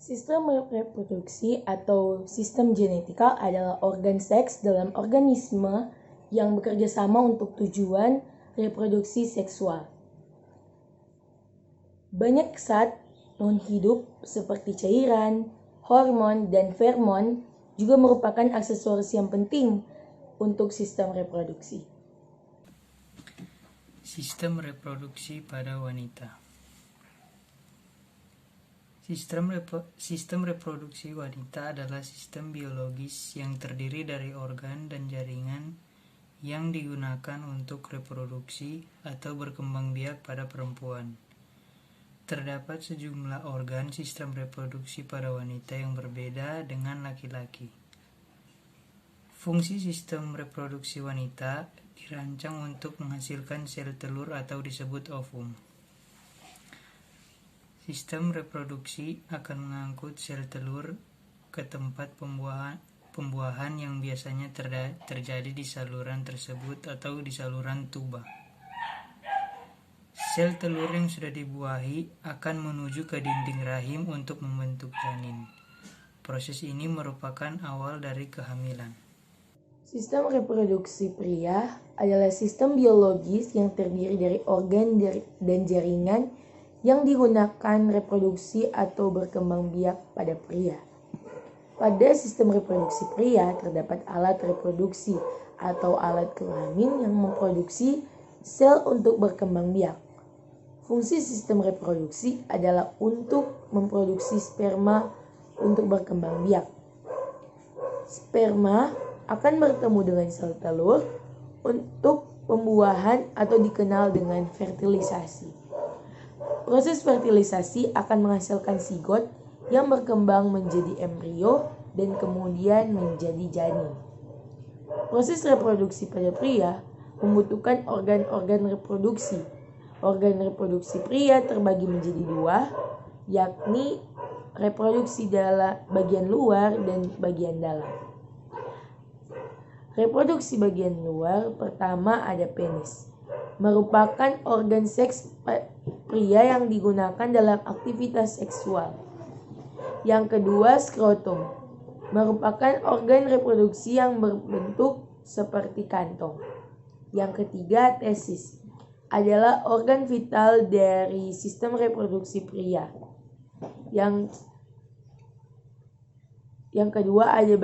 Sistem reproduksi atau sistem genetika adalah organ seks dalam organisme yang bekerja sama untuk tujuan reproduksi seksual. Banyak zat non-hidup seperti cairan, hormon, dan fermon juga merupakan aksesoris yang penting untuk sistem reproduksi. Sistem reproduksi pada wanita. Sistem reproduksi wanita adalah sistem biologis yang terdiri dari organ dan jaringan yang digunakan untuk reproduksi atau berkembang biak pada perempuan. Terdapat sejumlah organ sistem reproduksi pada wanita yang berbeda dengan laki-laki. Fungsi sistem reproduksi wanita dirancang untuk menghasilkan sel telur atau disebut ovum. Sistem reproduksi akan mengangkut sel telur ke tempat pembuahan yang biasanya terjadi di saluran tersebut atau di saluran tuba. Sel telur yang sudah dibuahi akan menuju ke dinding rahim untuk membentuk janin. Proses ini merupakan awal dari kehamilan. Sistem reproduksi pria adalah sistem biologis yang terdiri dari organ dan jaringan yang digunakan reproduksi atau berkembang biak pada pria. Pada sistem reproduksi pria terdapat alat reproduksi atau alat kelamin yang memproduksi sel untuk berkembang biak. Fungsi sistem reproduksi adalah untuk memproduksi sperma untuk berkembang biak. Sperma akan bertemu dengan sel telur untuk pembuahan atau dikenal dengan fertilisasi. Proses fertilisasi akan menghasilkan zigot yang berkembang menjadi embrio dan kemudian menjadi janin. Proses reproduksi pada pria membutuhkan organ-organ reproduksi. Organ reproduksi pria terbagi menjadi dua, yakni reproduksi dalam bagian luar dan bagian dalam. Reproduksi bagian luar pertama ada penis, merupakan organ seks pria yang digunakan dalam aktivitas seksual. Yang kedua, skrotum, merupakan organ reproduksi yang berbentuk seperti kantong. Yang ketiga, testis, adalah organ vital dari sistem reproduksi pria. Yang kedua ada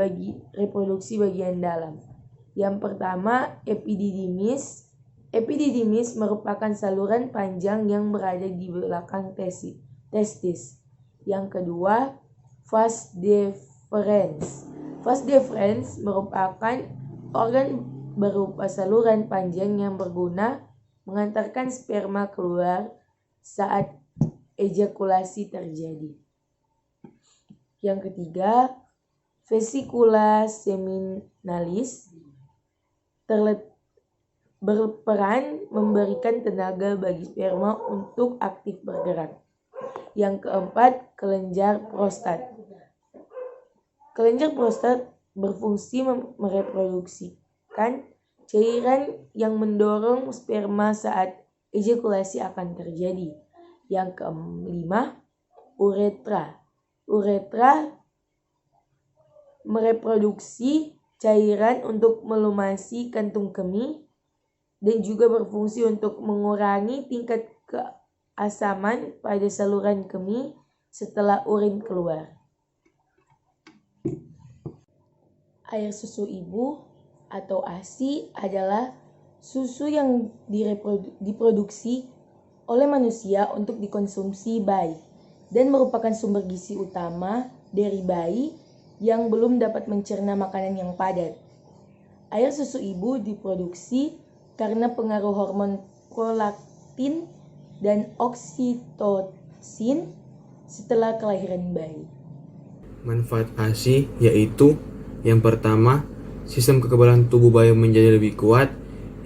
reproduksi bagian dalam. Yang pertama, epididymis. Epididymis merupakan saluran panjang yang berada di belakang testis. Yang kedua, vas deferens. Vas deferens merupakan organ berupa saluran panjang yang berguna mengantarkan sperma keluar saat ejakulasi terjadi. Yang ketiga, vesicula seminalis berperan memberikan tenaga bagi sperma untuk aktif bergerak. Yang keempat, kelenjar prostat. Kelenjar prostat berfungsi mereproduksikan cairan yang mendorong sperma saat ejakulasi akan terjadi. Yang kelima, uretra. Uretra mereproduksi cairan untuk melumasi kantung kemih dan juga berfungsi untuk mengurangi tingkat keasaman pada saluran kemih setelah urin keluar. Air susu ibu atau ASI adalah susu yang diproduksi oleh manusia untuk dikonsumsi bayi dan merupakan sumber gizi utama dari bayi yang belum dapat mencerna makanan yang padat. Air susu ibu diproduksi karena pengaruh hormon prolaktin dan oksitosin setelah kelahiran bayi. Manfaat ASI yaitu yang pertama, sistem kekebalan tubuh bayi menjadi lebih kuat.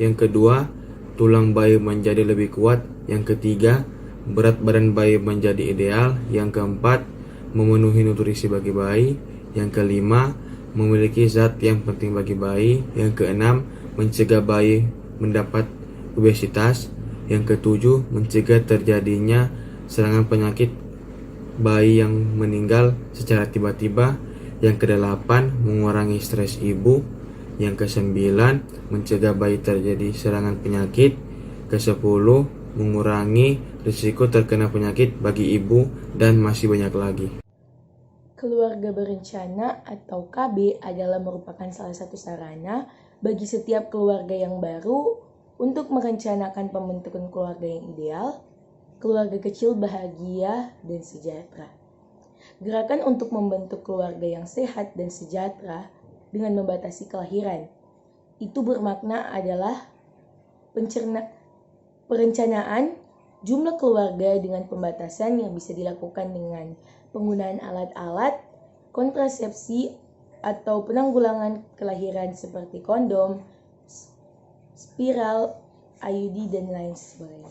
Yang kedua, tulang bayi menjadi lebih kuat. Yang ketiga, berat badan bayi menjadi ideal. Yang keempat, memenuhi nutrisi bagi bayi. Yang kelima, memiliki zat yang penting bagi bayi. Yang keenam, mencegah bayi mendapat obesitas. Yang ketujuh, mencegah terjadinya serangan penyakit bayi yang meninggal secara tiba-tiba. Yang kedelapan, mengurangi stres ibu. Yang kesembilan, mencegah bayi terjadi serangan penyakit. Kesepuluh, mengurangi risiko terkena penyakit bagi ibu, dan masih banyak lagi. Keluarga berencana atau KB adalah merupakan salah satu sarana bagi setiap keluarga yang baru untuk merencanakan pembentukan keluarga yang ideal, keluarga kecil bahagia dan sejahtera. Gerakan untuk membentuk keluarga yang sehat dan sejahtera dengan membatasi kelahiran itu bermakna adalah perencanaan jumlah keluarga dengan pembatasan yang bisa dilakukan dengan penggunaan alat-alat kontrasepsi atau penanggulangan kelahiran seperti kondom, spiral, IUD, dan lain sebagainya.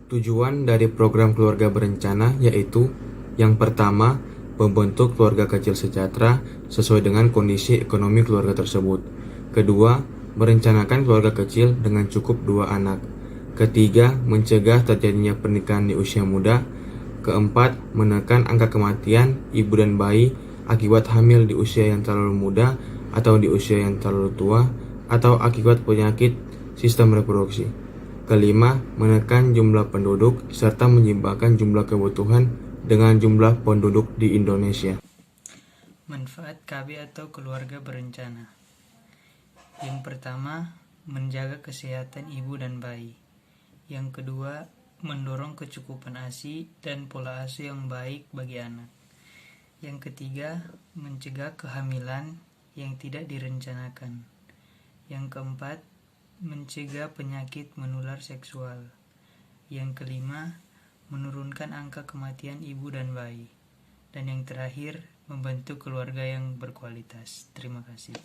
Tujuan dari program keluarga berencana yaitu yang pertama, membentuk keluarga kecil sejahtera sesuai dengan kondisi ekonomi keluarga tersebut. Kedua, merencanakan keluarga kecil dengan cukup 2 anak. Ketiga, mencegah terjadinya pernikahan di usia muda. Keempat, menekan angka kematian ibu dan bayi akibat hamil di usia yang terlalu muda atau di usia yang terlalu tua atau akibat penyakit sistem reproduksi. Kelima, menekan jumlah penduduk serta menyeimbangkan jumlah kebutuhan dengan jumlah penduduk di Indonesia. Manfaat KB atau keluarga berencana. Yang pertama, menjaga kesehatan ibu dan bayi. Yang kedua, mendorong kecukupan ASI dan pola asuh yang baik bagi anak. Yang ketiga, mencegah kehamilan yang tidak direncanakan. Yang keempat, mencegah penyakit menular seksual. Yang kelima, menurunkan angka kematian ibu dan bayi. Dan yang terakhir, membantu keluarga yang berkualitas. Terima kasih.